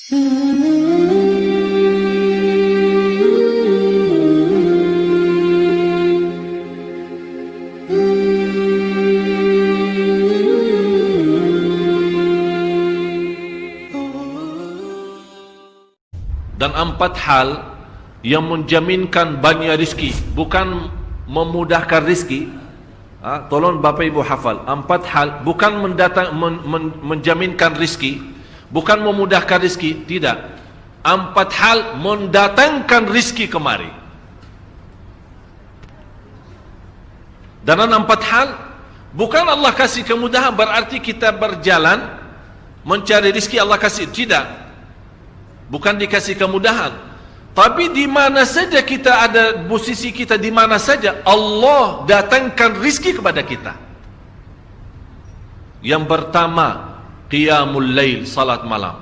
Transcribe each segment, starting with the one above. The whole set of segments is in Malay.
Dan 4 hal yang menjaminkan banyak rizki, bukan memudahkan rizki. Tolong Bapak Ibu hafal, 4 hal bukan menjaminkan rizki, bukan memudahkan rizki, tidak. 4 hal mendatangkan rizki kemari. Dan 4 hal bukan Allah kasih kemudahan berarti kita berjalan mencari rizki Allah kasih, tidak. Bukan dikasih kemudahan, tapi di mana saja kita ada, posisi kita di mana saja, Allah datangkan rizki kepada kita. Yang pertama, qiyamul lail, salat malam.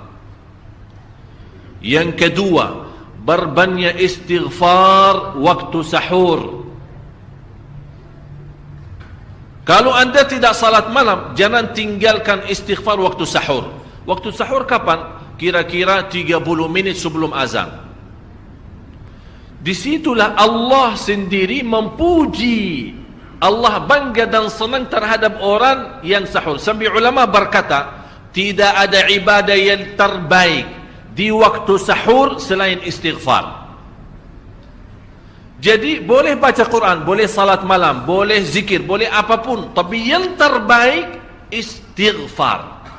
Yang kedua, berbanyak istighfar waktu sahur. Kalau anda tidak salat malam, jangan tinggalkan istighfar waktu sahur. Waktu sahur kapan? Kira-kira 30 minit sebelum azan. Disitulah Allah sendiri memuji, Allah bangga dan senang terhadap orang yang sahur. Sampai ulama berkata, tidak ada ibadah yang terbaik di waktu sahur selain istighfar. Jadi boleh baca Quran, boleh salat malam, boleh zikir, boleh apapun, tapi yang terbaik istighfar.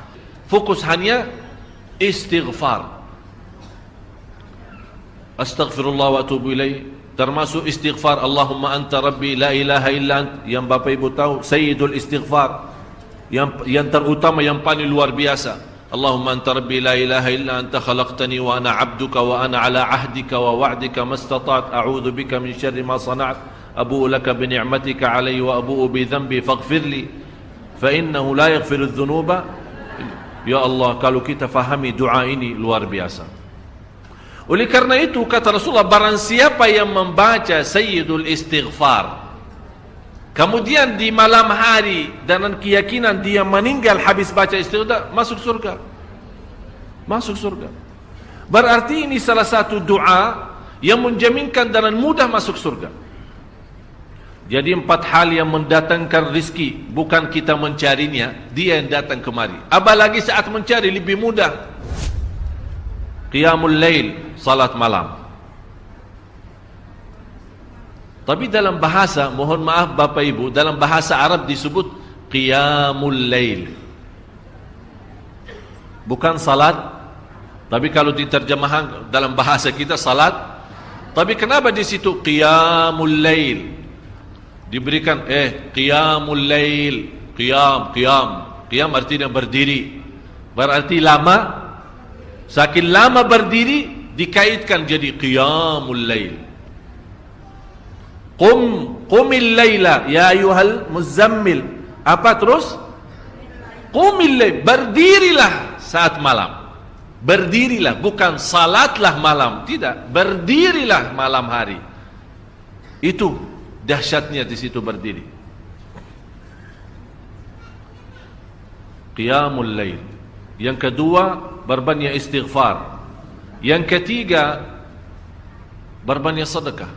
Fokus hanya istighfar. Astaghfirullah wa atubu ilaih, termasuk istighfar Allahumma anta rabbi la ilaha illa ant, yang Bapak Ibu tahu sayyidul istighfar, yang terutama, yang paling luar biasa. Allahumma anta rabbi la ilaha illa anta khalaqtani wa ana abduka wa ana ala ahdika wa wa'dika mastata'at a'udzu bika min syarri ma sana'at abu'u laka bi ni'matika alayya wa abu'u bi dhanbi faghfirli fa innahu la yaghfiru adh-dhunuba. Ya Allah, kalau kita fahami doa ini luar biasa. Oleh karena itu kata Rasulullah, barang siapa yang membaca sayyidul istighfar, kemudian di malam hari dengan keyakinan dia meninggal habis baca istighfar, masuk surga. Masuk surga. Berarti ini salah satu doa yang menjaminkan dengan mudah masuk surga. Jadi 4 hal yang mendatangkan rizki, bukan kita mencarinya, dia yang datang kemari. Apalagi saat mencari lebih mudah. Qiyamul lail, salat malam. Tapi dalam bahasa, mohon maaf Bapak Ibu, dalam bahasa Arab disebut qiyamul lail, bukan salat. Tapi kalau diterjemahkan dalam bahasa kita salat. Tapi kenapa di situ qiyamul lail? Diberikan qiyamul lail, qiyam artinya berdiri, berarti lama. Saking lama berdiri dikaitkan jadi qiyamul lail. Qumil laila ya ayyuhal muzammil. Apa terus? Qumil lail, berdirilah saat malam. Berdirilah, bukan salatlah malam, tidak, berdirilah malam hari. Itu dahsyatnya di situ berdiri. Qiyamul lail. Yang kedua, berbanyak istighfar. Yang ketiga, berbanyak sedekah.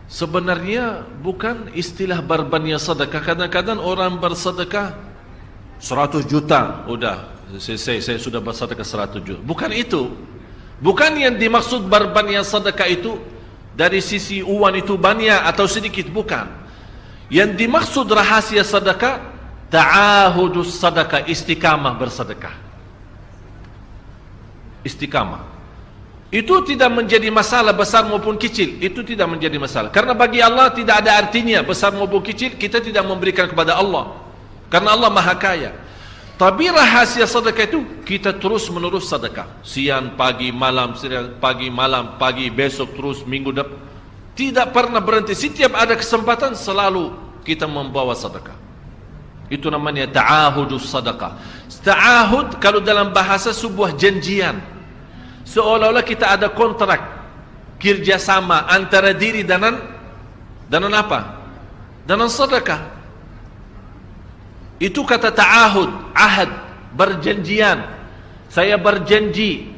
Sebenarnya bukan istilah berbanyak sedekah. Kadang-kadang orang bersedekah 100 juta, udah saya sudah bersedekah 100 juta. Bukan itu. Bukan yang dimaksud berbanyak sedekah itu dari sisi uang itu banyak atau sedikit, bukan. Yang dimaksud rahasia sedekah, ta'ahudus sedekah, istiqamah bersedekah. Istiqamah. Itu tidak menjadi masalah besar maupun kecil, itu tidak menjadi masalah. Karena bagi Allah tidak ada artinya besar maupun kecil, kita tidak memberikan kepada Allah. Karena Allah Maha Kaya. Tapi rahasia sedekah itu kita terus menerus sedekah. Siang, pagi, malam, siang, pagi, malam, pagi, besok, terus minggu depan. Tidak pernah berhenti. Setiap ada kesempatan selalu kita membawa sedekah. Itu namanya ta'ahudus sedekah. Ta'ahud kalau dalam bahasa sebuah janjian. Seolah-olah kita ada kontrak kerjasama antara diri dengan apa? Dengan sedekah. Itu kata ta'ahud, ahad, berjanjian. Saya berjanji.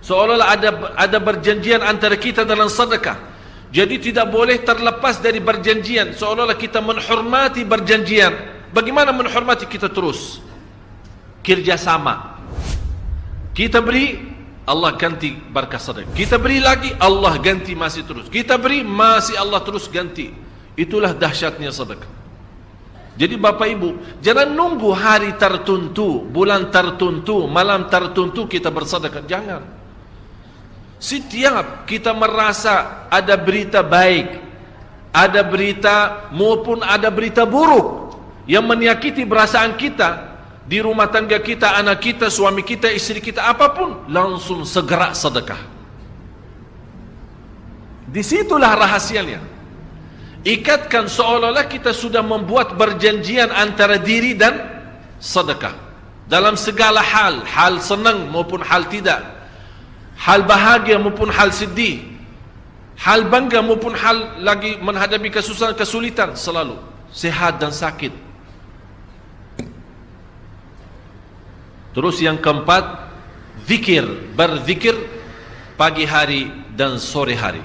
Seolah-olah ada berjanjian antara kita dalam sedekah. Jadi tidak boleh terlepas dari berjanjian. Seolah-olah kita menghormati berjanjian. Bagaimana menghormati? Kita terus kerjasama. Kita beri, Allah ganti berkah sedekah. Kita beri lagi, Allah ganti masih terus. Kita beri, masih Allah terus ganti. Itulah dahsyatnya sedekah. Jadi Bapak Ibu, jangan nunggu hari tertentu, bulan tertentu, malam tertentu kita bersedekah. Jangan. Setiap kita merasa ada berita baik, ada berita maupun ada berita buruk yang menyakiti perasaan kita di rumah tangga kita, anak kita, suami kita, istri kita, apapun, langsung segera sedekah. Disitulah rahasianya. Ikatkan seolah-olah kita sudah membuat perjanjian antara diri dan sedekah dalam segala hal, hal senang maupun hal tidak, hal bahagia maupun hal sedih, hal bangga maupun hal lagi menghadapi kesusahan, kesulitan, selalu sehat dan sakit. Terus yang keempat, zikir, berzikir pagi hari dan sore hari.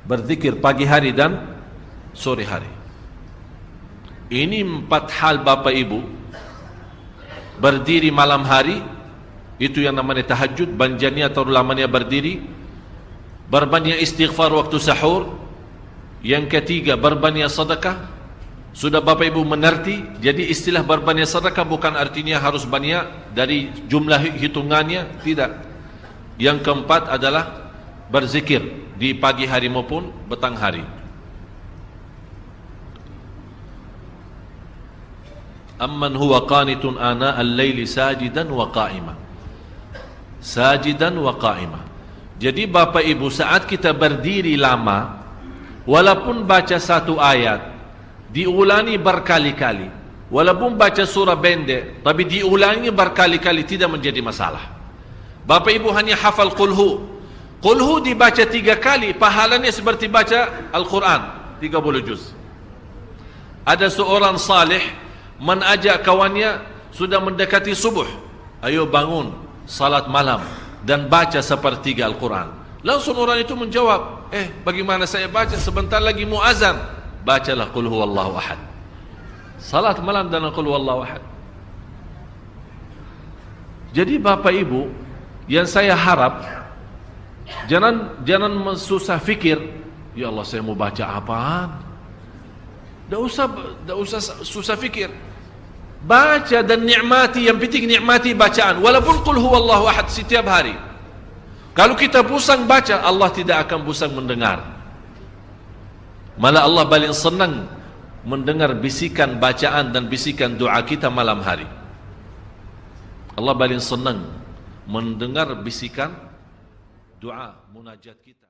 Berzikir pagi hari dan sore hari. Ini 4 hal Bapak Ibu. Berdiri malam hari, itu yang namanya tahajud, banjanya atau lamanya berdiri. Berbanyak istighfar waktu sahur. Yang ketiga, berbanyak sedekah. Sudah Bapak Ibu mengerti. Jadi istilah berbanyak sedekah bukan artinya harus banyak dari jumlah hitungannya, tidak. Yang keempat adalah berzikir di pagi hari maupun petang hari. Amman huwa qanitun ana al-laili sajidan wa qa'ima. Sajidan wa qa'ima. Jadi Bapak Ibu, saat kita berdiri lama, walaupun baca satu ayat, diulangi berkali-kali. Walaupun baca surah pendek, tapi diulangi berkali-kali, tidak menjadi masalah. Bapak Ibu hanya hafal qulhu. Qulhu dibaca 3 kali, pahalanya seperti baca Al-Quran 30 juz. Ada seorang salih mengajak kawannya, sudah mendekati subuh, ayo bangun salat malam dan baca sepertiga Al-Quran. Langsung orang itu menjawab, bagaimana saya baca, sebentar lagi mau azan. Bacalah Qul huwallahu ahad. Salat malam dan Qul huwallahu ahad. Jadi Bapak Ibu, yang saya harap, Jangan susah fikir, ya Allah saya mau baca apaan. Tak usah susah fikir. Baca dan nikmati, yang penting nikmati bacaan. Walaupun qul huwallahu ahad setiap hari. Kalau kita pusing baca, Allah tidak akan pusing mendengar. Malah Allah paling senang mendengar bisikan bacaan dan bisikan doa kita malam hari. Allah paling senang mendengar bisikan doa munajat kita.